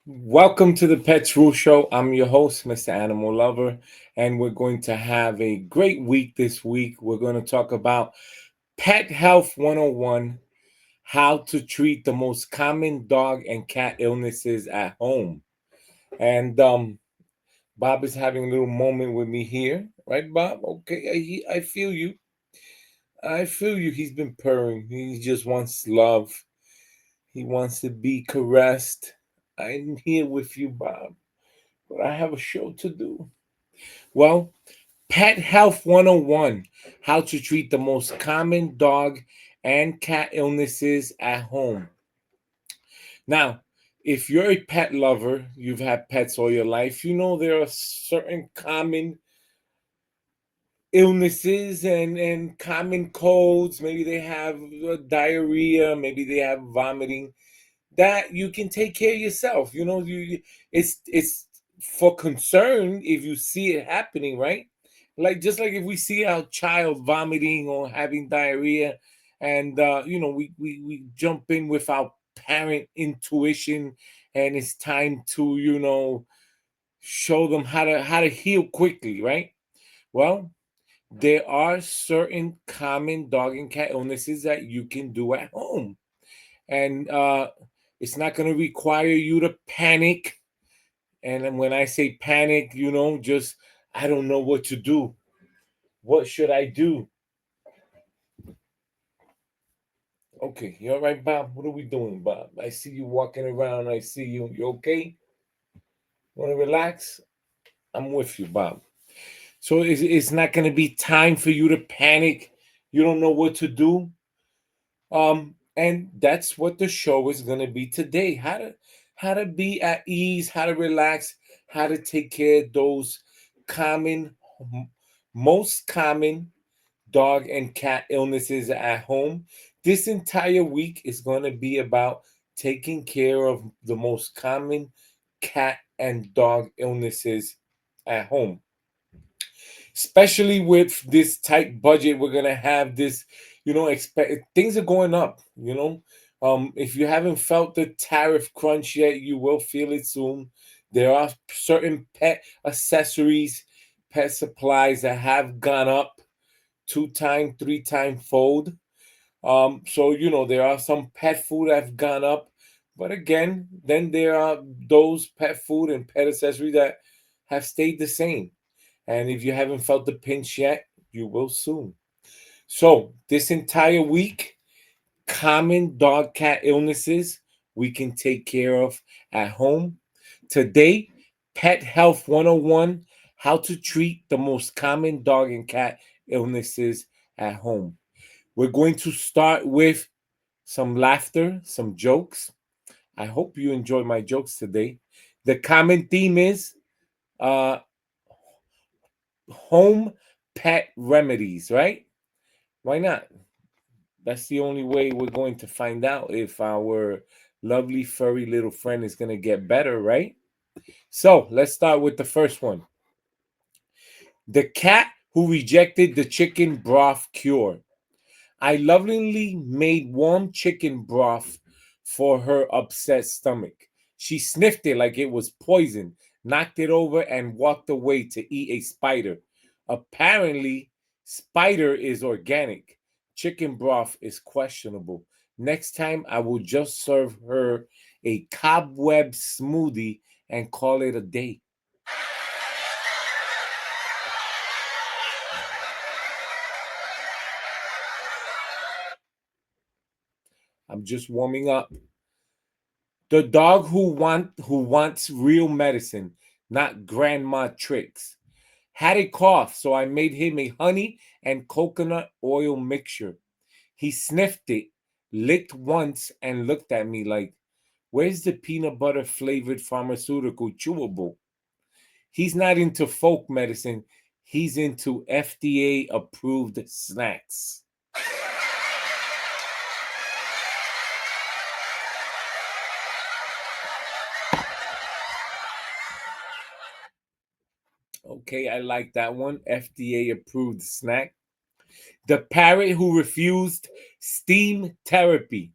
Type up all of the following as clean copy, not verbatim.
Welcome to the Pets Rule Show. I'm your host, Mr. Animal Lover, and we're going to have a great week this week. We're going to talk about Pet Health 101, how to treat the most common dog and cat illnesses at home. And Bob is having a little moment with me here, right, Bob? Okay, I feel you. I feel you. He's been purring. He just wants love. He wants to be caressed. I'm here with you, Bob, but I have a show to do. Well, Pet Health 101, how to treat the most common dog and cat illnesses at home. Now, if you're a pet lover, you've had pets all your life, you know there are certain common illnesses and common colds. Maybe they have diarrhea, maybe they have vomiting that you can take care of yourself. It's for concern if you see it happening, right? Like just like if we see our child vomiting or having diarrhea, and we jump in with our parent intuition, and it's time to show them how to heal quickly, right? Well, there are certain common dog and cat illnesses that you can do at home, and it's not going to require you to panic. And then when I say panic, just I don't know what to do. What should I do? Okay, you all right, Bob? What are we doing, Bob? I see you walking around. I see you. You okay? Want to relax? I'm with you, Bob. So it's not going to be time for you to panic. You don't know what to do. And that's what the show is going to be today. How to be at ease, how to relax, how to take care of those common, most common dog and cat illnesses at home. This entire week is going to be about taking care of the most common cat and dog illnesses at home. Especially with this tight budget, we're going to have this, expect things are going up, if you haven't felt the tariff crunch yet, you will feel it soon. There are certain pet accessories, pet supplies that have gone up 2 time, 3 time fold. So there are some pet food that have gone up, but again, then there are those pet food and pet accessories that have stayed the same. And if you haven't felt the pinch yet, you will soon. So this entire week, common dog cat illnesses we can take care of at home. Today, Pet Health 101, how to treat the most common dog and cat illnesses at home. We're going to start with some laughter, some jokes. I hope you enjoy my jokes today. The common theme is uh, home pet remedies, right? Why not? That's the only way we're going to find out if our lovely furry little friend is going to get better, right? So let's start with the first one. The cat who rejected the chicken broth cure. I lovingly made warm chicken broth for her upset stomach. She sniffed it like it was poison, knocked it over, and walked away to eat a spider. Apparently, spider is organic. Chicken broth is questionable. Next time, I will just serve her a cobweb smoothie and call it a day. I'm just warming up. The dog who wants real medicine, not grandma tricks. Had a cough, so I made him a honey and coconut oil mixture. He sniffed it, licked once, and looked at me like, "Where's the peanut butter flavored pharmaceutical chewable?" He's not into folk medicine, he's into FDA approved snacks. Okay, I like that one. FDA approved snack. The parrot who refused steam therapy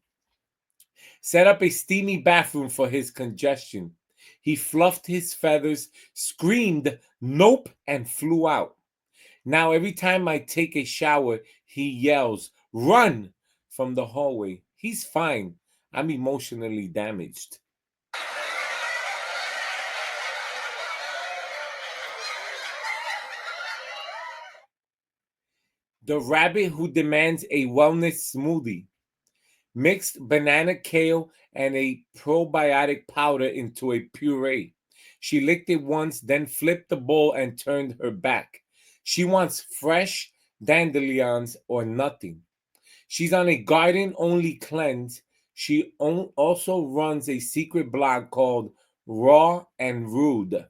set up a steamy bathroom for his congestion. He fluffed his feathers, screamed, nope, and flew out. Now, every time I take a shower, he yells, run from the hallway. He's fine. I'm emotionally damaged. The rabbit who demands a wellness smoothie mixed banana kale and a probiotic powder into a puree. She licked it once, then flipped the bowl and turned her back. She wants fresh dandelions or nothing. She's on a garden only cleanse. She also runs a secret blog called Raw and Rude.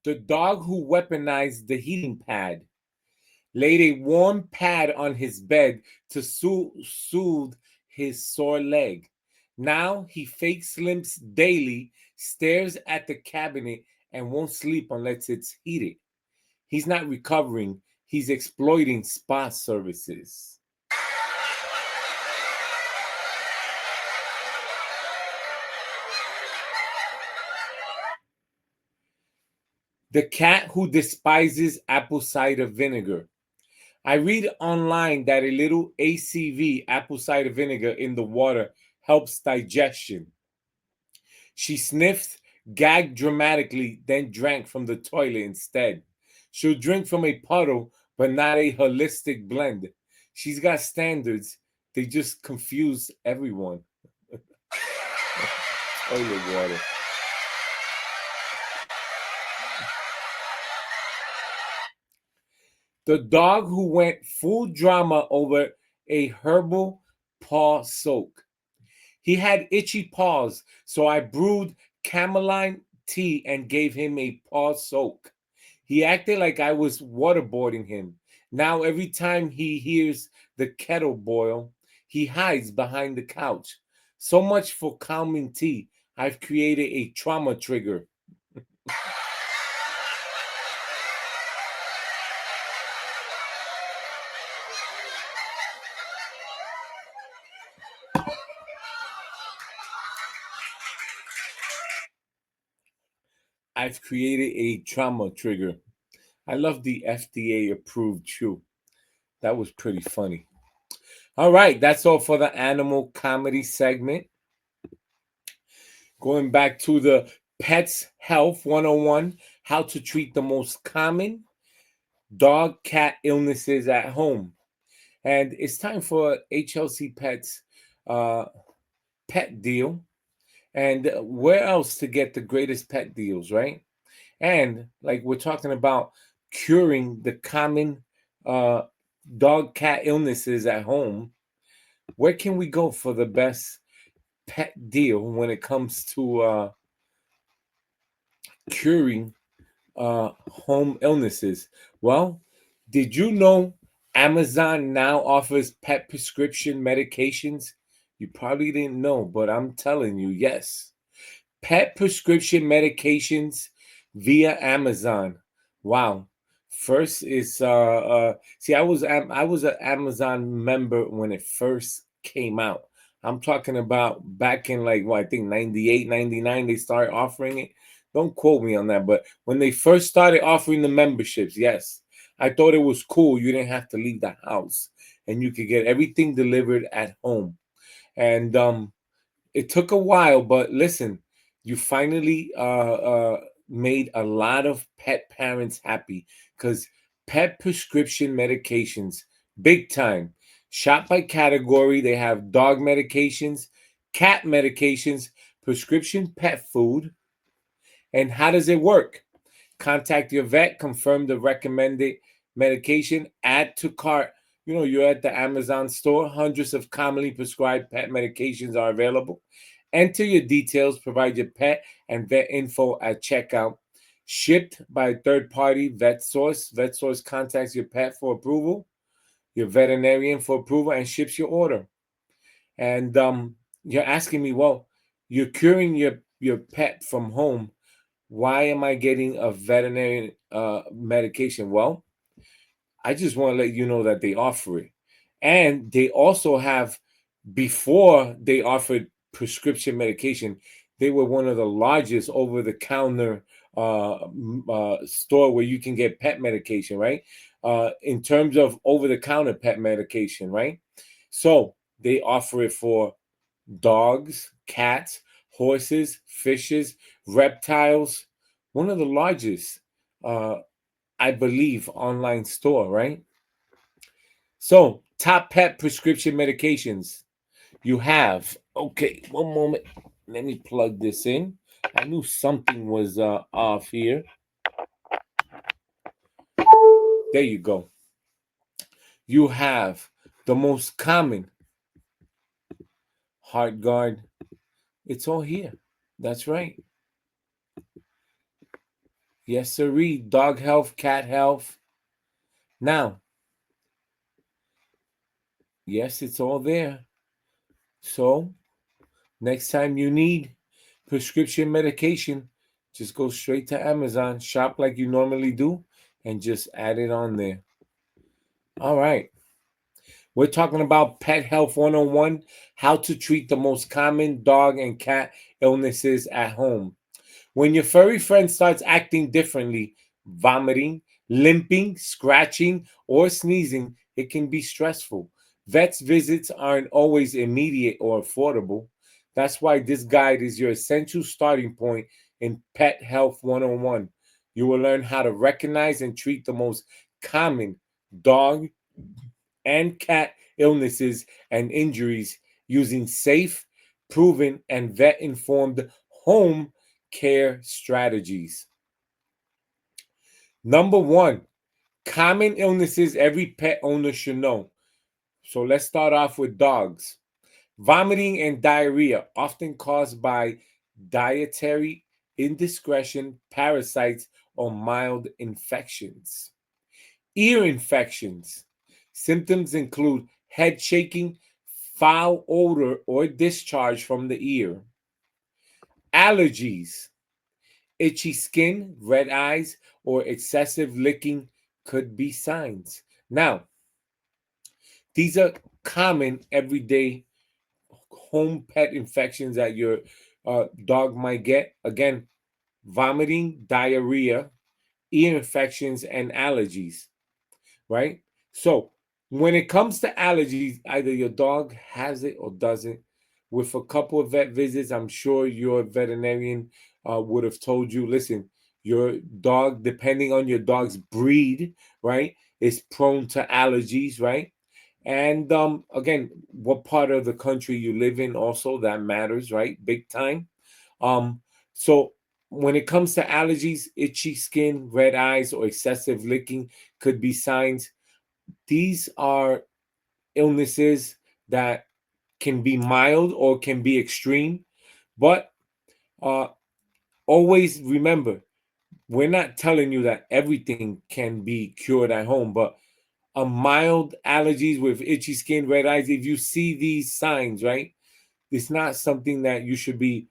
The dog who weaponized the heating pad laid a warm pad on his bed to soothe his sore leg. Now he fake slimps daily, stares at the cabinet, and won't sleep unless it's heated. He's not recovering, he's exploiting spa services. The cat who despises apple cider vinegar. I read online that a little ACV, apple cider vinegar, in the water helps digestion. She sniffed, gagged dramatically, then drank from the toilet instead. She'll drink from a puddle, but not a holistic blend. She's got standards, they just confuse everyone. Toilet water. The dog who went full drama over a herbal paw soak. He had itchy paws, so I brewed cameline tea and gave him a paw soak. He acted like I was waterboarding him. Now, every time he hears the kettle boil, he hides behind the couch. So much for calming tea. I've created a trauma trigger. I've created a trauma trigger. I love the FDA approved chew. That was pretty funny. All right, that's all for the animal comedy segment. Going back to the Pets Health 101, how to treat the most common dog cat illnesses at home. And it's time for HLC Pets uh, pet deal. And where else to get the greatest pet deals, right? And like we're talking about curing the common uh, dog cat illnesses at home, where can we go for the best pet deal when it comes to curing home illnesses? Well, did you know Amazon now offers pet prescription medications? You probably didn't know, but I'm telling you, yes. Pet prescription medications via Amazon. Wow. First is see, I was an Amazon member when it first came out. I'm talking about back in like what I think 98, 99 they started offering it. Don't quote me on that, but when they first started offering the memberships, yes. I thought it was cool. You didn't have to leave the house and you could get everything delivered at home. And it took a while, but listen, you finally made a lot of pet parents happy because pet prescription medications, big time. Shop by category, they have dog medications, cat medications, prescription pet food. And how does it work? Contact your vet, confirm the recommended medication, add to cart. You know, you're at the Amazon store, hundreds of commonly prescribed pet medications are available. Enter your details, provide your pet and vet info at checkout. Shipped by a third party vet source. Vet source contacts your pet for approval, your veterinarian for approval, and ships your order. And you're asking me, well, you're curing your pet from home. Why am I getting a veterinary medication? Well, I just want to let you know that they offer it. And they also have, before they offered prescription medication, they were one of the largest over the counter store where you can get pet medication, right? In terms of over the counter pet medication, right? So they offer it for dogs, cats, horses, fishes, reptiles. One of the largest, uh, I believe, online store, right? So, top pet prescription medications you have. Okay, one moment. Let me plug this in. I knew something was off here. There you go. You have the most common heart guard. It's all here. That's right. Yes, sirree. Dog health, cat health. Now, yes, it's all there. So, next time you need prescription medication, just go straight to Amazon, shop like you normally do, and just add it on there. All right. We're talking about Pet Health 101, how to treat the most common dog and cat illnesses at home. When your furry friend starts acting differently, vomiting, limping, scratching, or sneezing, it can be stressful. Vets visits aren't always immediate or affordable. That's why this guide is your essential starting point in Pet Health 101. You will learn how to recognize and treat the most common dog and cat illnesses and injuries using safe, proven, and vet informed home care strategies. Number one, common illnesses every pet owner should know. So let's start off with dogs. Vomiting and diarrhea, often caused by dietary indiscretion, parasites, or mild infections. Ear infections. Symptoms include head shaking, foul odor, or discharge from the ear. Allergies. Itchy skin, red eyes, or excessive licking could be signs. Now, these are common everyday home pet infections that your dog might get. Again, vomiting, diarrhea, ear infections, and allergies, right? So, when it comes to allergies, either your dog has it or doesn't. With a couple of vet visits, I'm sure your veterinarian would have told you, listen, your dog, depending on your dog's breed, right, is prone to allergies, right? And again, what part of the country you live in also that matters, right? Big time. Um, so when it comes to allergies, itchy skin, red eyes, or excessive licking could be signs. These are illnesses that can be mild or can be extreme, but uh, always remember, we're not telling you that everything can be cured at home, but a mild allergies with itchy skin, red eyes, if you see these signs, right, it's not something that you should be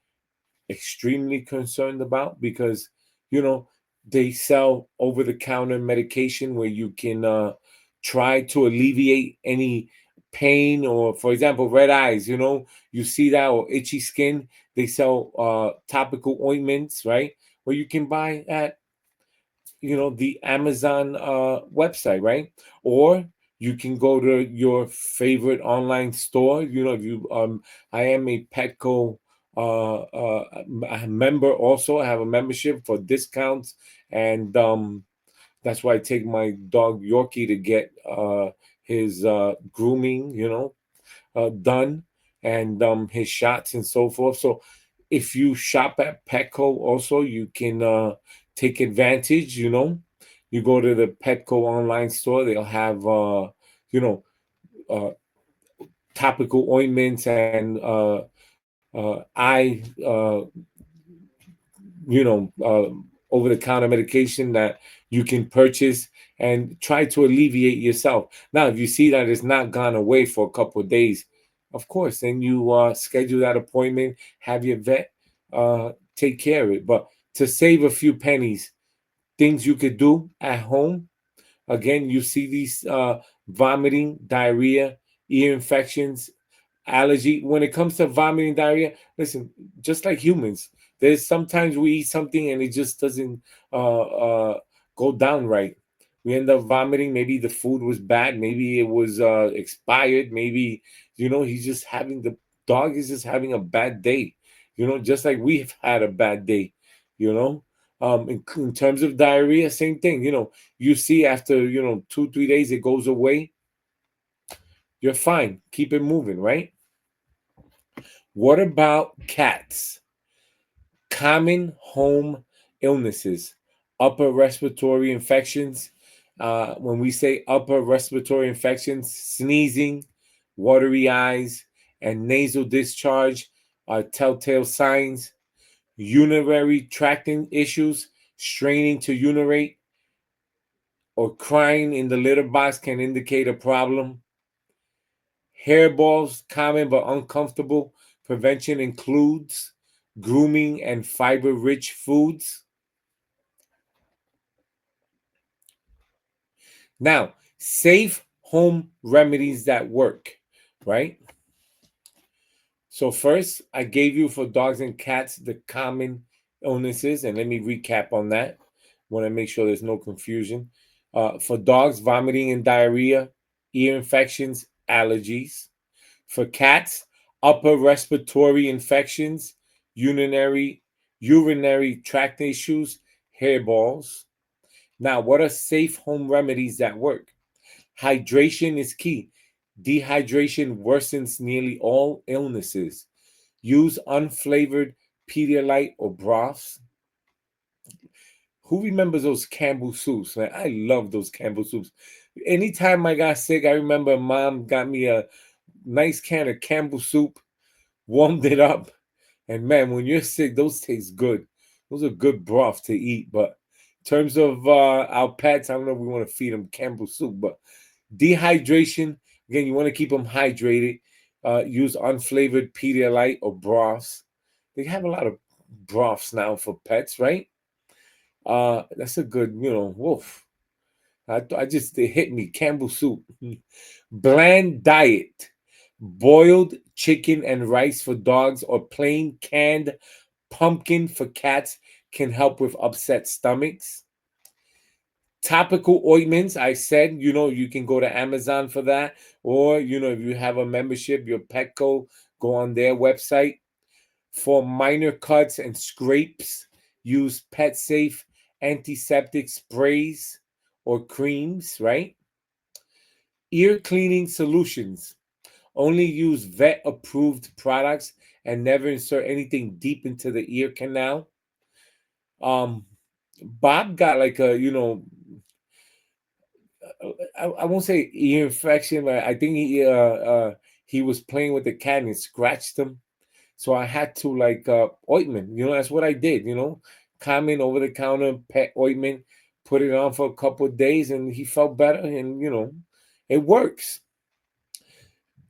extremely concerned about because you know they sell over the counter medication where you can try to alleviate any pain, or for example red eyes, you see that, or itchy skin, they sell topical ointments, right, where you can buy at the Amazon website, right? Or you can go to your favorite online store. If you I am a Petco a member also. I have a membership for discounts, and that's why I take my dog Yorkie to get his grooming, done, and his shots and so forth. So if you shop at Petco also, you can take advantage. You go to the Petco online store, they'll have you know uh, topical ointments and eye over the counter medication that you can purchase and try to alleviate yourself. Now, if you see that it's not gone away for a couple of days, of course, then you schedule that appointment, have your vet take care of it. But to save a few pennies, things you could do at home, Again, you see these vomiting, diarrhea, ear infections, allergy. When it comes to vomiting, diarrhea, listen, just like humans, there's sometimes we eat something and it just doesn't go down right. We end up vomiting. Maybe the food was bad. Maybe it was expired. Maybe, he's just having the dog is just having a bad day. Just like we've had a bad day. You know, in terms of diarrhea, same thing. You see after 2-3 days it goes away. You're fine. Keep it moving, right? What about cats? Common home illnesses, upper respiratory infections. When we say upper respiratory infections, sneezing, watery eyes, and nasal discharge are telltale signs. Urinary tracting issues, straining to urinate, or crying in the litter box can indicate a problem. Hairballs, common but uncomfortable. Prevention includes grooming and fiber rich foods. Now, safe home remedies that work, right? So, first, I gave you for dogs and cats the common illnesses, and let me recap on that. Want to make sure there's no confusion. For dogs, vomiting and diarrhea, ear infections, allergies. For cats, upper respiratory infections, urinary tract issues, hairballs. Now, what are safe home remedies that work? Hydration is key. Dehydration worsens nearly all illnesses. Use unflavored Pedialyte or broths. Who remembers those Campbell soups, man? I love those Campbell soups. Anytime I got sick, I remember mom got me a nice can of Campbell soup, warmed it up, and man, when you're sick, those taste good. Those are good broth to eat. But in terms of our pets, I don't know if we want to feed them Campbell soup, but dehydration, again, you want to keep them hydrated. Use unflavored Pedialyte or broths. They have a lot of broths now for pets, right? That's a good, woof. It hit me. Campbell soup. Bland diet. Boiled chicken and rice for dogs or plain canned pumpkin for cats can help with upset stomachs. Topical ointments, I said, you can go to Amazon for that. Or, if you have a membership, your Petco, go on their website. For minor cuts and scrapes, use Pet Safe antiseptic sprays or creams, right? Ear cleaning solutions. Only use vet approved products and never insert anything deep into the ear canal. Um, Bob got like I won't say ear infection, but I think he was playing with the cat and it scratched him. So I had to like ointment. That's what I did. Common over the counter pet ointment, put it on for a couple of days, and he felt better. And it works.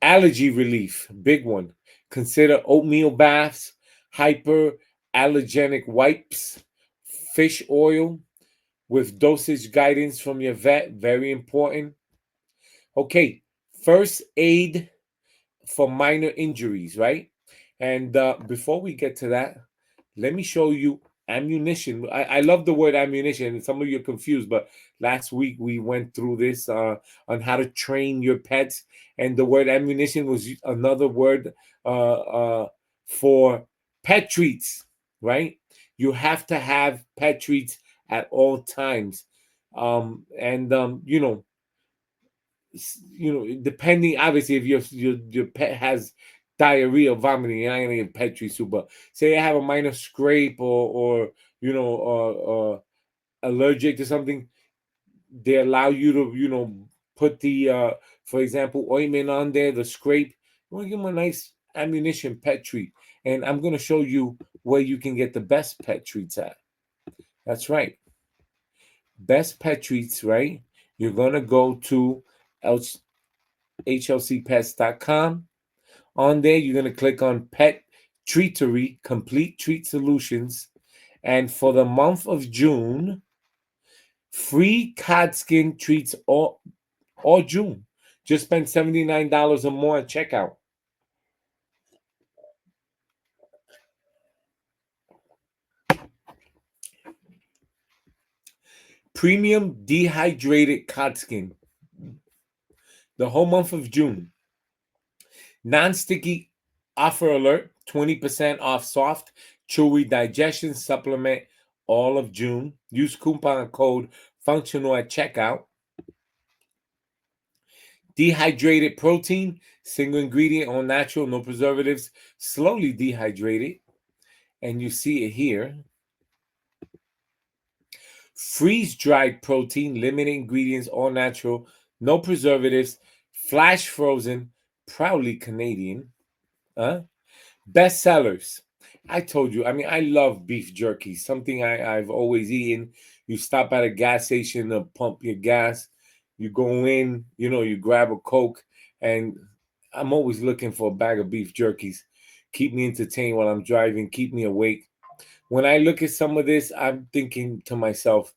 Allergy relief, big one. Consider oatmeal baths, hyperallergenic wipes, fish oil with dosage guidance from your vet, very important. Okay, first aid for minor injuries, right? And before we get to that, let me show you ammunition. I love the word ammunition. Some of you are confused, but last week we went through this on how to train your pets, and the word ammunition was another word for pet treats, right? You have to have pet treats at all times, and depending, obviously, if your pet has diarrhea or vomiting, you're not gonna get pet treat soup. But say I have a minor scrape or allergic to something, they allow you to put the for example ointment on there, the scrape. You want to give them a nice ammunition pet treat, and I'm gonna show you where you can get the best pet treats at. That's right, best pet treats. Right, you're gonna go to hlcpets.com. On there, you're going to click on Pet Treatery, Complete Treat Solutions. And for the month of June, Free cod skin treats all June. Just spend $79 or more at checkout. Premium dehydrated cod skin. The whole month of June. Non-sticky offer alert. 20% off soft, chewy digestion supplement all of June. Use coupon code functional at checkout. Dehydrated protein, single ingredient, all natural, no preservatives, slowly dehydrated. And you see it here. Freeze dried protein, limited ingredients, all natural, no preservatives, flash frozen, proudly Canadian. Huh? Bestsellers. I told you, I mean, I love beef jerky, something I've always eaten. You stop at a gas station to pump your gas, you go in, you grab a Coke, and I'm always looking for a bag of beef jerkies. Keep me entertained while I'm driving, keep me awake. When I look at some of this, I'm thinking to myself,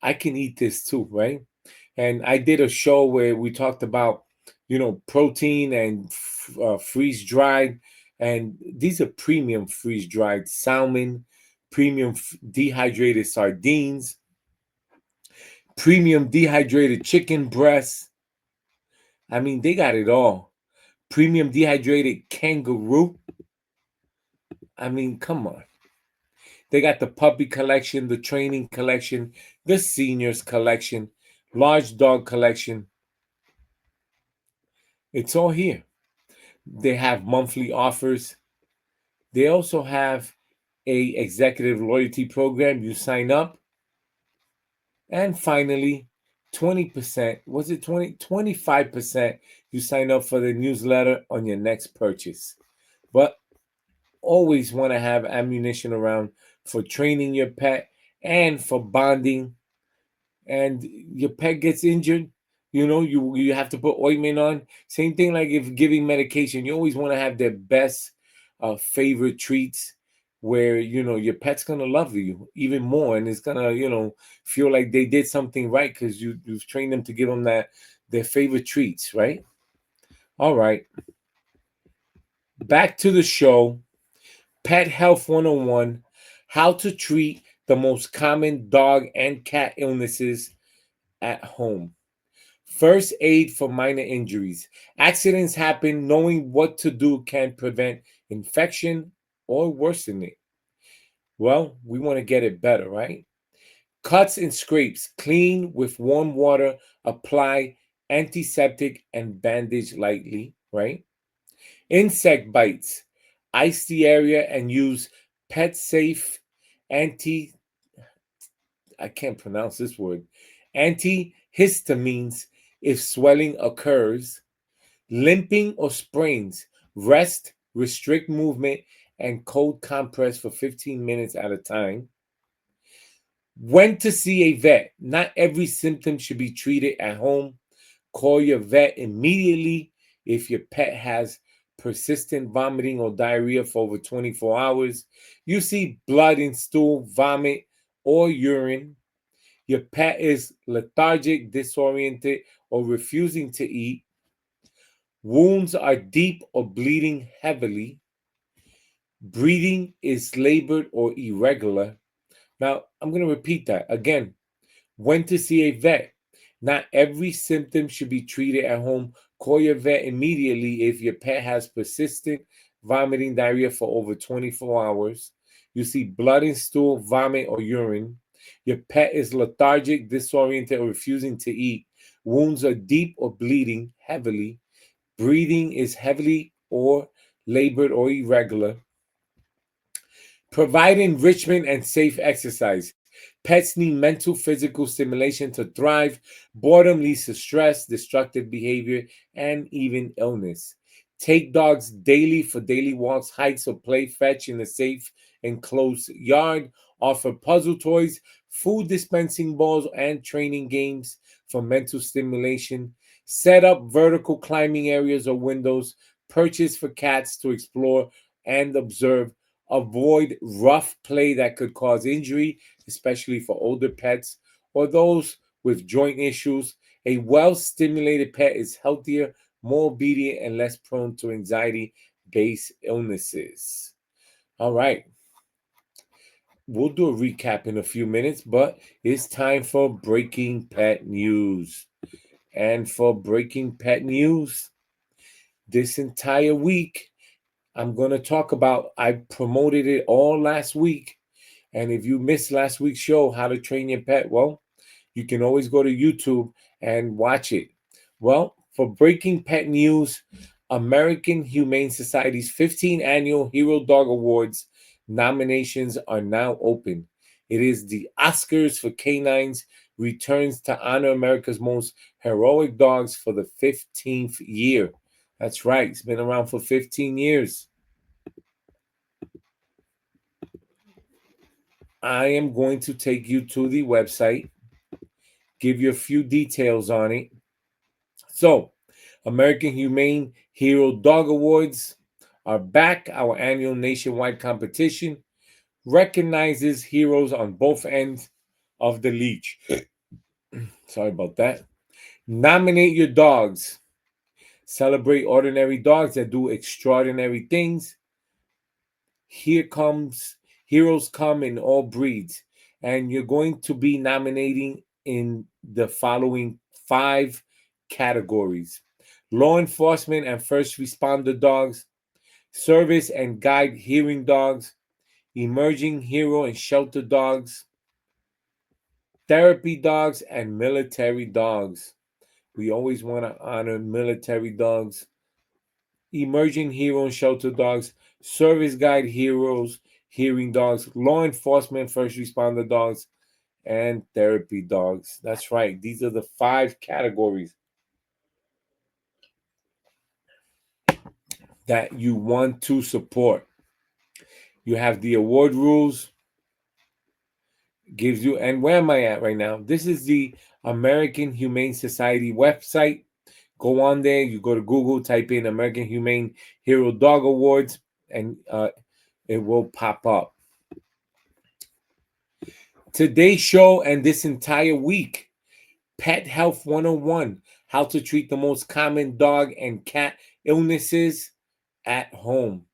I can eat this too, right? And I did a show where we talked about, protein and freeze dried, and these are premium freeze dried salmon, premium dehydrated sardines, premium dehydrated chicken breasts. I mean, they got it all. Premium dehydrated kangaroo. I mean, come on. They got the puppy collection, the training collection, the seniors collection, large dog collection. It's all here. They have monthly offers. They also have a executive loyalty program. You sign up. And finally, 20%, was it 25%, you sign up for the newsletter on your next purchase. But always want to have ammunition around for training your pet and for bonding. And your pet gets injured, you have to put ointment on. Same thing like if giving medication, you always want to have their best favorite treats where your pet's gonna love you even more, and it's gonna feel like they did something right because you've trained them to give them their favorite treats, right? All right, back to the show. Pet Health 101: how to treat the most common dog and cat illnesses at home. First aid for minor injuries. Accidents happen. Knowing what to do can prevent infection or worsen it. Well, we want to get it better, right? Cuts and scrapes. Clean with warm water. Apply antiseptic and bandage lightly, right? Insect bites. Ice the area and use pet safe anti I can't pronounce this word. Antihistamines if swelling occurs. Limping or sprains, rest, restrict movement, and cold compress for 15 minutes at a time. When to see a vet. Not every symptom should be treated at home. Call your vet immediately if your pet has persistent vomiting or diarrhea for over 24 hours. You see blood in stool, vomit, or urine. Your pet is lethargic, disoriented, or refusing to eat. Wounds are deep or bleeding heavily. Breathing is labored or irregular. Now, I'm going to repeat that again. When to see a vet. Not every symptom should be treated at home. Call your vet immediately if your pet has persistent vomiting, diarrhea for over 24 hours. You see blood in stool, vomit, or urine. Your pet is lethargic, disoriented, or refusing to eat. Wounds are deep or bleeding heavily. Breathing is heavily or labored or irregular. Provide enrichment and safe exercise. Pets need mental, physical stimulation to thrive. Boredom leads to stress, destructive behavior, and even illness. Take dogs daily for daily walks, hikes, or play fetch in a safe, enclosed yard. Offer puzzle toys, food dispensing balls, and training games for mental stimulation. Set up vertical climbing areas or windows. Purchase for cats to explore and observe. Avoid rough play that could cause injury, especially for older pets. or those with joint issues. A well stimulated pet is healthier, more obedient, and less prone to anxiety based illnesses. All right, we'll do a recap in a few minutes, but it's time for breaking pet news. And for breaking pet news, this entire week, I'm going to talk about, I promoted it all last week. And if you missed last week's show, How to Train Your Pet, well, you can always go to YouTube and watch it. Well, for breaking pet news, American Humane Society's 15th annual Hero Dog Awards nominations are now open. It is the Oscars for canines returns to honor America's most heroic dogs for the 15th year. That's right, it's been around for 15 years. I am going to take you to the website, give you a few details on it. So, American Humane Hero Dog Awards are back. Our annual nationwide competition recognizes heroes on both ends of the leash. Sorry about that. Nominate your dogs. Celebrate ordinary dogs that do extraordinary things. Here comes heroes come in all breeds, and you're going to be nominating in the following 5 categories: law enforcement and first responder dogs, service and guide hearing dogs, emerging hero and shelter dogs, therapy dogs, and military dogs. We always want to honor military dogs, emerging hero and shelter dogs, service guide heroes, hearing dogs, law enforcement, first responder dogs, and therapy dogs. That's right. These are the 5 categories that you want to support. You have the award rules, gives you, and where am I at right now? This is the American Humane Society website. Go on there, you go to Google, type in American Humane Hero Dog Awards, and it will pop up. Today's show and this entire week, Pet Health 101, how to treat the most common dog and cat illnesses at home.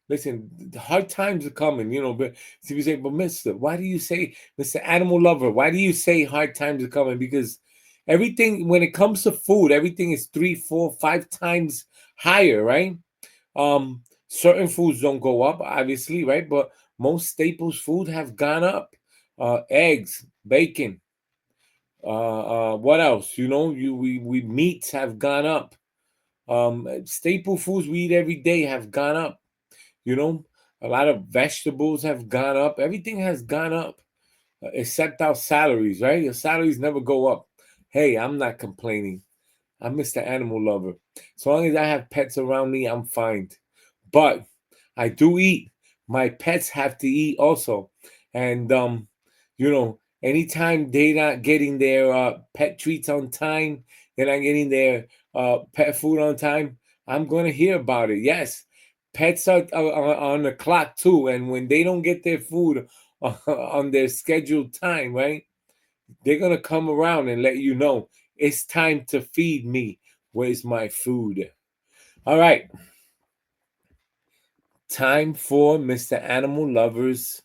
Listen, the hard times are coming, but so you say, but mister, why do you say, Mr. Animal Lover, why do you say hard times are coming? Because everything, when it comes to food, everything is 3, 4, 5 times higher, right? Certain foods don't go up, obviously, right? But most staples food have gone up. Eggs, bacon, what else? We meats have gone up. Staple foods we eat every day have gone up. A lot of vegetables have gone up. Everything has gone up, except our salaries, right? Your salaries never go up. Hey, I'm not complaining. I'm Mr. Animal Lover. So long as I have pets around me, I'm fine. But I do eat. My pets have to eat also. And anytime they're not getting their pet treats on time, they're not getting their pet food on time, I'm going to hear about it. Yes, pets are on the clock too. And when they don't get their food on their scheduled time, right, they're going to come around and let you know it's time to feed me. Where's my food? All right. Time for Mr. Animal Lover's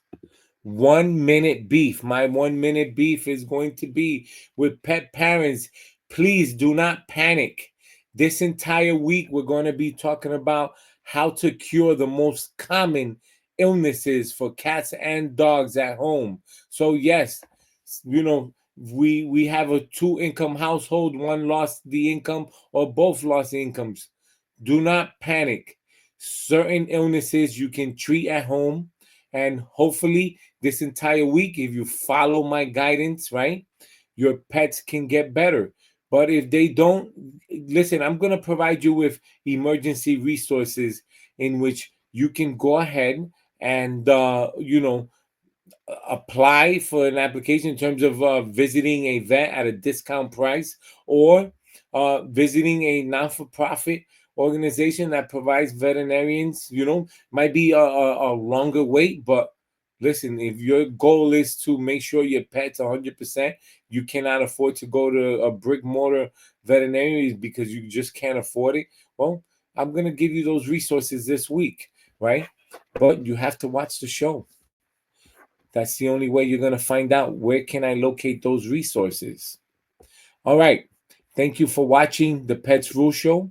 1 minute beef. My 1 minute beef is going to be with pet parents. Please do not panic. This entire week, we're going to be talking about how to cure the most common illnesses for cats and dogs at home. So, yes, we have a 2-income household, one lost the income or both lost the incomes. Do not panic. Certain illnesses you can treat at home, and hopefully this entire week, if you follow my guidance, right, your pets can get better. But if they don't, listen, I'm going to provide you with emergency resources in which you can go ahead and apply for an application in terms of visiting a vet at a discount price, or visiting a non-for-profit organization that provides veterinarians. Might be a longer wait, but Listen, if your goal is to make sure your pet's 100%, you cannot afford to go to a brick mortar veterinarian because you just can't afford it. Well, I'm going to give you those resources this week, right? But you have to watch the show. That's the only way you're going to find out where can I locate those resources. All right. Thank you for watching the Pets Rule Show.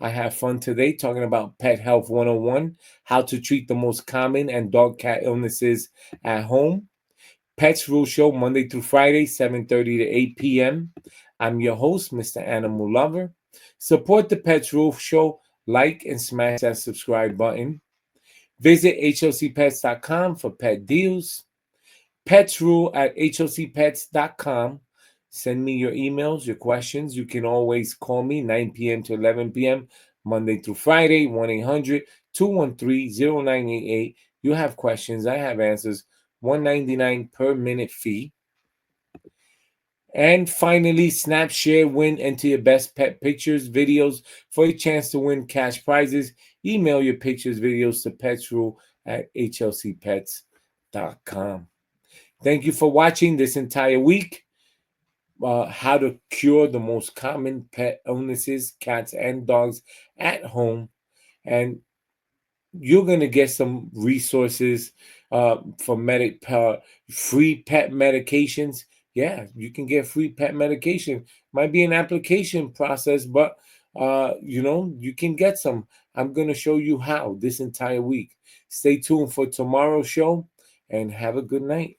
I have fun today talking about Pet Health 101, how to treat the most common and dog cat illnesses at home. Pets Rule Show, Monday through Friday, 7:30 to 8 p.m. I'm your host, Mr. Animal Lover. Support the Pets Rule Show. Like and smash that subscribe button. Visit hocpets.com for pet deals. Pets Rule at hocpets.com. Send me your emails, your questions. You can always call me 9 p.m. to 11 p.m. Monday through Friday, 1-800-213-0988. You have questions, I have answers. $1.99 per minute fee. And finally, snap, share, win, enter your best pet pictures, videos for a chance to win cash prizes. Email your pictures, videos to petsrule at hlcpets.com. Thank you for watching this entire week. How to cure the most common pet illnesses, cats and dogs at home. And you're going to get some resources for free pet medications. Yeah, you can get free pet medication. Might be an application process, but you can get some. I'm going to show you how this entire week. Stay tuned for tomorrow's show and have a good night.